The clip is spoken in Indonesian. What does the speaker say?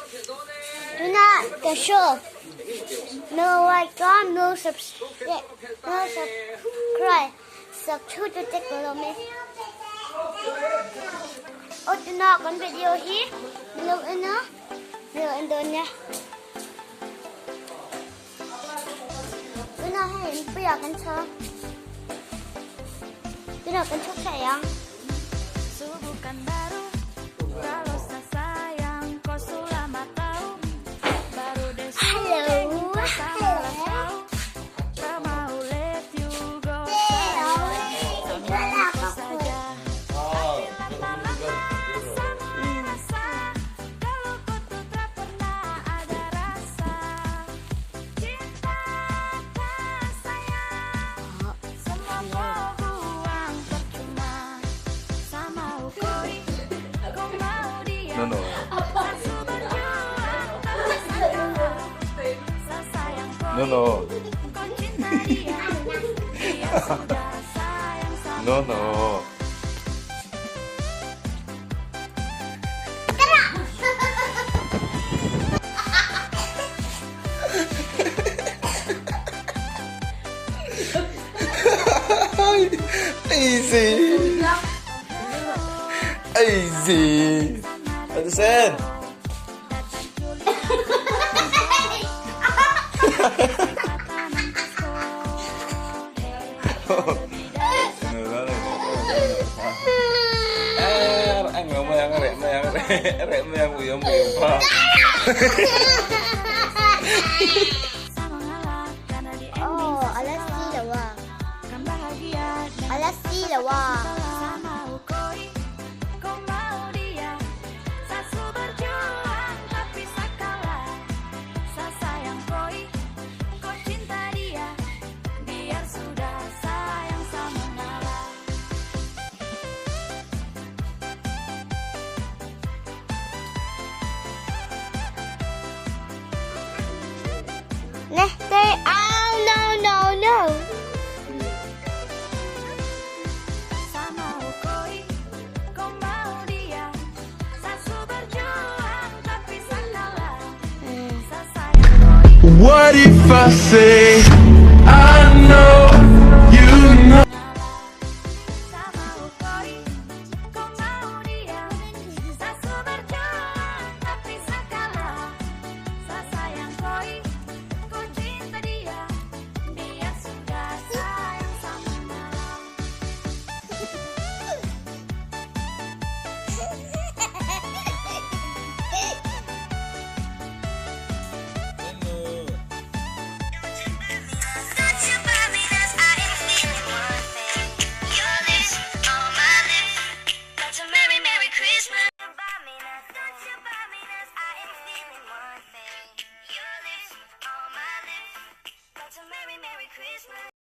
Do not the show. No like God, no subscribe. No subscribe. Subscribe to take below me. Oh, do not con video here. Below in đó. Below in đó nha. Do not hay bây giờ con chơi. Do not con chúc sayang. Bukan baru kalau sayang kau selama tahu baru deh tak mau let you go saja lama-lama sama rasa kalau kau tuh tak pernah ada rasa cinta tak sayang semua kau buang percuma sama ukoi kau mau dia No, no. Satu berjuang tak salah sayang kau No, no. kau cinta dia dia sudah sayang sama No, no. Easy. Easy. Understand? Anh ngồi mày ăn rẻ mày ăn bùi pa. Oh, alas sila wa. kan bahagia Alas sila wa. sama ukoi kau mau dia Sasu berjuang tapi sakalah sayang koi kau cinta dia biar sudah sayang sama ngalah Nah, they oh no. sama ukoi kau mau dia Sasu berjuang tapi sakalah sayang koi What if I say